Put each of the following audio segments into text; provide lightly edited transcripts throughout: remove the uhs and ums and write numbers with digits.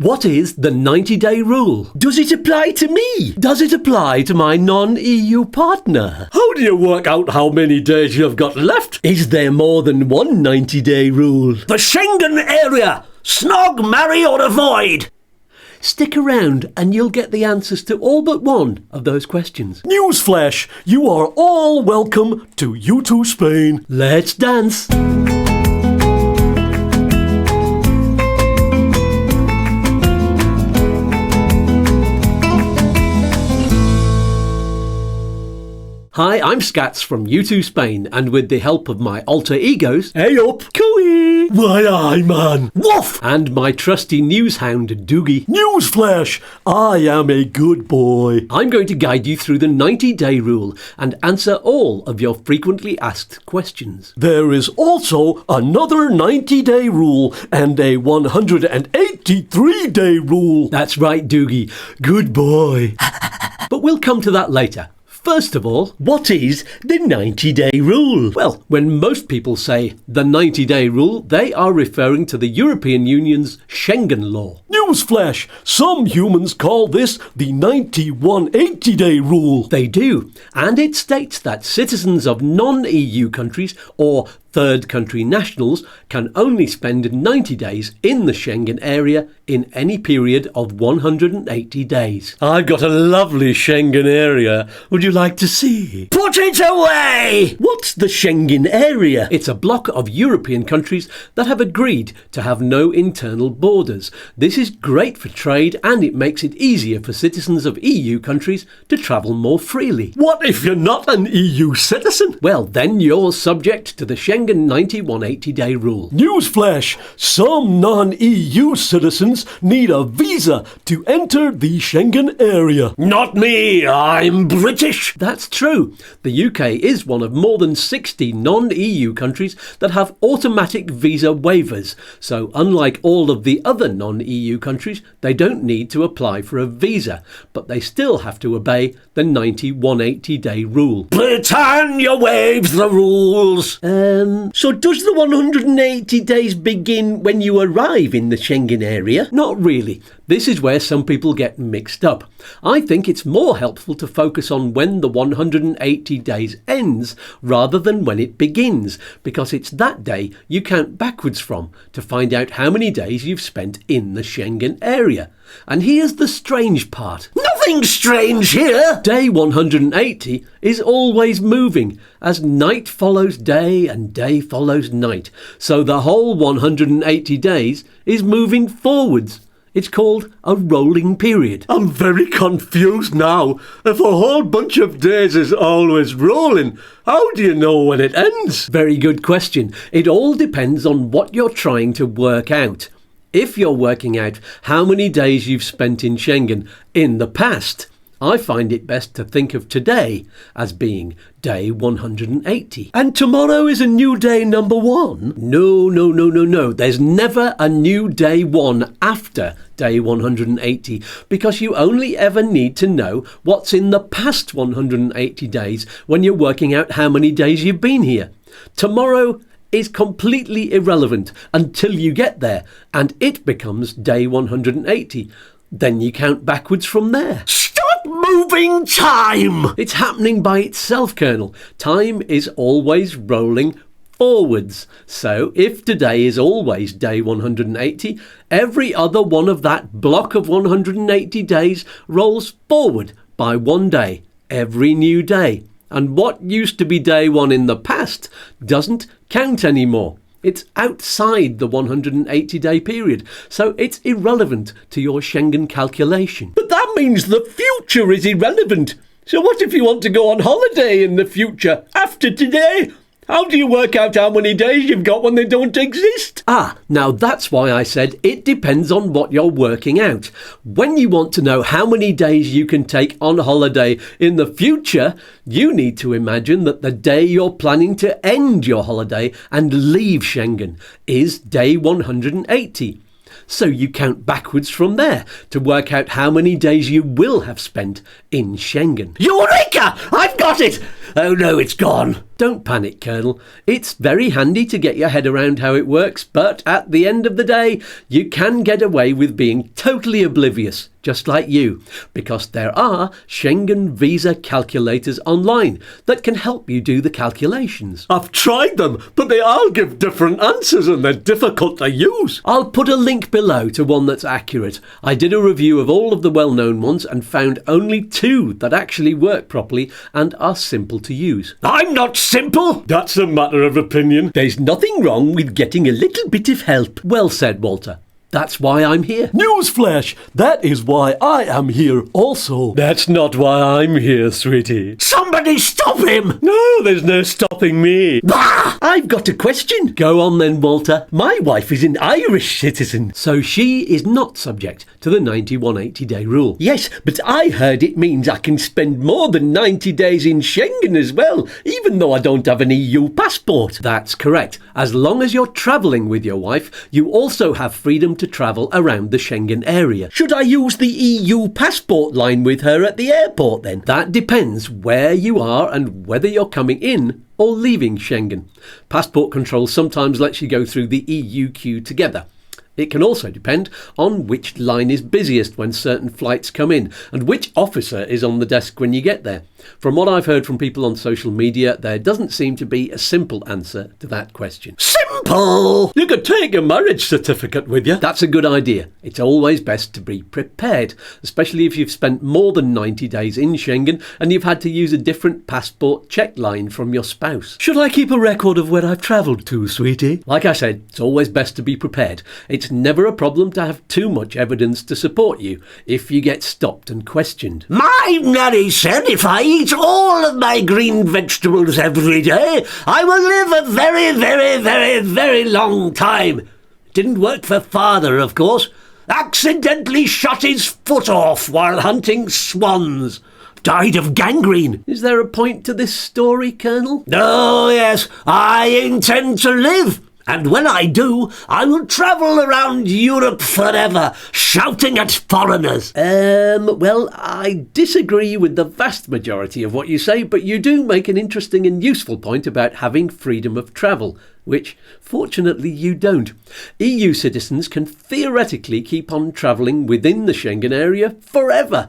What is the 90-day rule? Does it apply to me? Does it apply to my non-EU partner? How do you work out how many days you've got left? Is there more than one 90-day rule? The Schengen Area! Snog, marry or avoid! Stick around and you'll get the answers to all but one of those questions. Newsflash, you are all welcome to YouTooSpain. Let's dance! Hi, I'm Skatz from YouTooSpain, and with the help of my alter egos, Hey up, Cooey, why aye man, Woof! and my trusty newshound Doogie, Newsflash, I am a good boy. I'm going to guide you through the 90-day rule and answer all of your frequently asked questions. There is also another 90-day rule and a 183-day rule. That's right, Doogie. Good boy. But we'll come to that later. First of all, what is the 90-day rule? Well, when most people say the 90-day rule, they are referring to the European Union's Schengen law. Newsflash, some humans call this the 90-180-day rule. They do, and it states that citizens of non-EU countries or third country nationals can only spend 90 days in the Schengen area in any period of 180 days. I've got a lovely Schengen area. Would you like to see? Put it away! What's the Schengen area? It's a bloc of European countries that have agreed to have no internal borders. This is great for trade and it makes it easier for citizens of EU countries to travel more freely. What if you're not an EU citizen? Well, then you're subject to the Schengen 90-180-day rule. Newsflash, some non-EU citizens need a visa to enter the Schengen area. Not me, I'm British. That's true. The UK is one of more than 60 non-EU countries that have automatic visa waivers. So unlike all of the other non-EU countries, they don't need to apply for a visa, but they still have to obey the 90-180-day rule. Britannia waives the rules. So does the 180 days begin when you arrive in the Schengen area? Not really. This is where some people get mixed up. I think it's more helpful to focus on when the 180 days ends rather than when it begins, because it's that day you count backwards from to find out how many days you've spent in the Schengen area. And here's the strange part. Nothing strange here. Day 180 is always moving, as night follows day and day follows night. So the whole 180 days is moving forwards. It's called a rolling period. I'm very confused now. If a whole bunch of days is always rolling, how do you know when it ends? Very good question. It all depends on what you're trying to work out. If you're working out how many days you've spent in Schengen in the past, I find it best to think of today as being day 180. And tomorrow is a new day number one? No. There's never a new day one after day 180, because you only ever need to know what's in the past 180 days when you're working out how many days you've been here. Tomorrow is completely irrelevant until you get there, and it becomes day 180. Then you count backwards from there. Stop moving time! It's happening by itself, Colonel. Time is always rolling forwards. So if today is always day 180, every other one of that block of 180 days rolls forward by one day every new day. And what used to be day one in the past doesn't count anymore. It's outside the 180-day period, so it's irrelevant to your Schengen calculation. But that means the future is irrelevant. So what if you want to go on holiday in the future after today? How do you work out how many days you've got when they don't exist? Now that's why I said it depends on what you're working out. When you want to know how many days you can take on holiday in the future, you need to imagine that the day you're planning to end your holiday and leave Schengen is day 180. So you count backwards from there to work out how many days you will have spent in Schengen. Eureka! I've got it! Oh no, it's gone. Don't panic, Colonel. It's very handy to get your head around how it works, but at the end of the day, you can get away with being totally oblivious, just like you, because there are Schengen visa calculators online that can help you do the calculations. I've tried them, but they all give different answers and they're difficult to use. I'll put a link below to one that's accurate. I did a review of all of the well-known ones and found only 2 that actually work properly and are simple to use. I'm not simple. That's a matter of opinion. There's nothing wrong with getting a little bit of help. Well said, Walter. That's why I'm here. Newsflash! That is why I am here also. That's not why I'm here, sweetie. Somebody stop him. No, there's no stopping me. Bah! I've got a question. Go on then, Walter. My wife is an Irish citizen, so she is not subject to the 90-180-day rule. Yes, but I heard it means I can spend more than 90 days in Schengen as well, even though I don't have an EU passport. That's correct. As long as you're travelling with your wife, you also have freedom to travel around the Schengen area. Should I use the EU passport line with her at the airport then? That depends where you are and whether you're coming in or leaving Schengen. Passport control sometimes lets you go through the EU queue together. It can also depend on which line is busiest when certain flights come in and which officer is on the desk when you get there. From what I've heard from people on social media, there doesn't seem to be a simple answer to that question. Simple! You could take a marriage certificate with you. That's a good idea. It's always best to be prepared, especially if you've spent more than 90 days in Schengen and you've had to use a different passport check line from your spouse. Should I keep a record of where I've travelled to, sweetie? Like I said, it's always best to be prepared. It's never a problem to have too much evidence to support you if you get stopped and questioned. My Nanny said if I eat all of my green vegetables every day, I will live a very, very, very, very long time. Didn't work for Father, of course. Accidentally shot his foot off while hunting swans. Died of gangrene. Is there a point to this story, Colonel? Oh, yes. I intend to live. And when I do, I will travel around Europe forever, shouting at foreigners. Well, I disagree with the vast majority of what you say, but you do make an interesting and useful point about having freedom of travel, which, fortunately, you don't. EU citizens can theoretically keep on travelling within the Schengen area forever,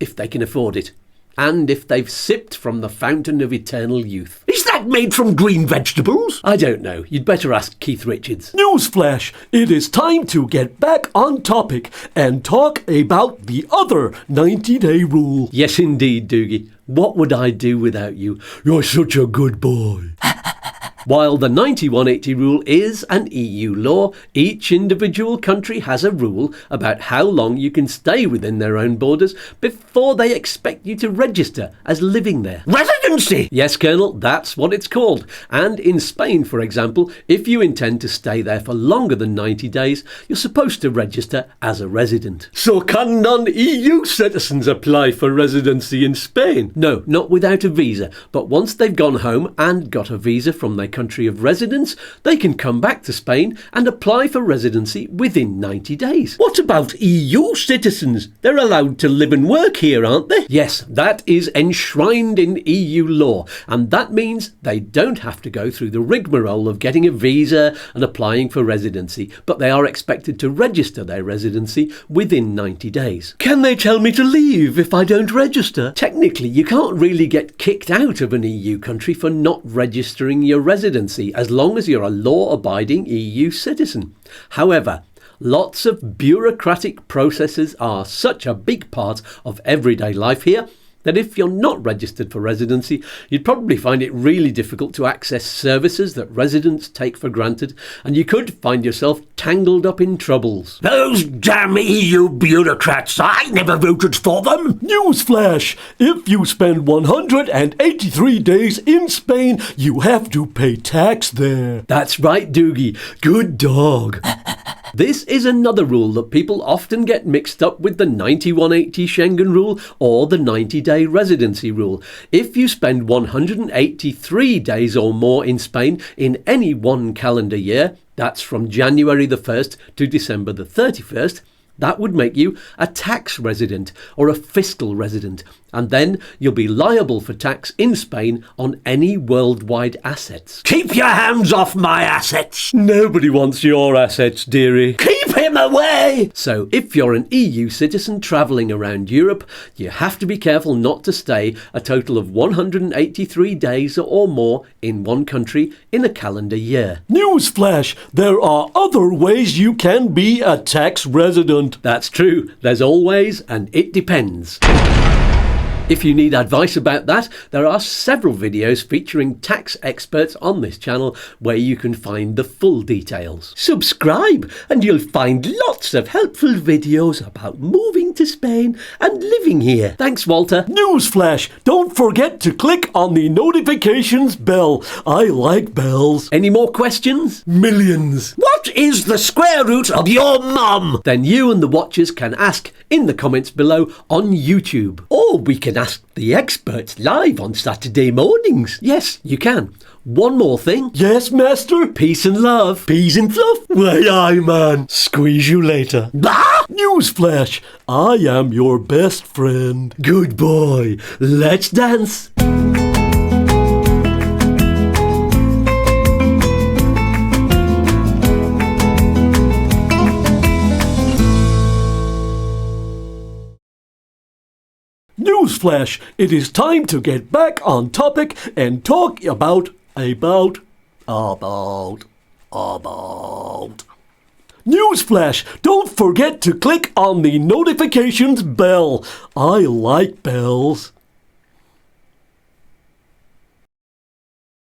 if they can afford it. And if they've sipped from the fountain of eternal youth. Is that made from green vegetables? I don't know. You'd better ask Keith Richards. Newsflash! It is time to get back on topic and talk about the other 90-day rule. Yes, indeed, Doogie. What would I do without you? You're such a good boy. While the 90-180 rule is an EU law, each individual country has a rule about how long you can stay within their own borders before they expect you to register as living there. Residency! Yes, Colonel, that's what it's called. And in Spain, for example, if you intend to stay there for longer than 90 days, you're supposed to register as a resident. So can non-EU citizens apply for residency in Spain? No, not without a visa, but once they've gone home and got a visa from their country of residence, they can come back to Spain and apply for residency within 90 days. What about EU citizens? They're allowed to live and work here, aren't they? Yes, that is enshrined in EU law, and that means they don't have to go through the rigmarole of getting a visa and applying for residency, but they are expected to register their residency within 90 days. Can they tell me to leave if I don't register? Technically, you can't really get kicked out of an EU country for not registering your residency as long as you're a law-abiding EU citizen. However, lots of bureaucratic processes are such a big part of everyday life here that if you're not registered for residency, you'd probably find it really difficult to access services that residents take for granted, and you could find yourself tangled up in troubles. Those damn EU bureaucrats, I never voted for them. Newsflash! If you spend 183 days in Spain, you have to pay tax there. That's right, Doogie. Good dog. This is another rule that people often get mixed up with the 90-180 Schengen rule or the 90-day residency rule. If you spend 183 days or more in Spain in any one calendar year, that's from January the 1st to December the 31st, that would make you a tax resident or a fiscal resident, And then you'll be liable for tax in Spain on any worldwide assets. Keep your hands off my assets. Nobody wants your assets, dearie. Keep him away. So if you're an EU citizen travelling around Europe, you have to be careful not to stay a total of 183 days or more in one country in a calendar year. Newsflash, there are other ways you can be a tax resident. That's true. There's always and it depends. If you need advice about that, there are several videos featuring tax experts on this channel where you can find the full details. Subscribe and you'll find lots of helpful videos about moving to Spain and living here. Thanks, Walter. Newsflash, don't forget to click on the notifications bell. I like bells. Any more questions? Millions. What is the square root of your mum? Then you and the watchers can ask in the comments below on YouTube. Or we can ask the experts live on Saturday mornings. Yes, you can. One more thing. Yes, master? Peace and love. Peas and fluff? Why, aye, man. Squeeze you later. Bah! Newsflash, I am your best friend. Good boy. Let's dance. Newsflash, it is time to get back on topic and talk about. Newsflash, don't forget to click on the notifications bell. I like bells.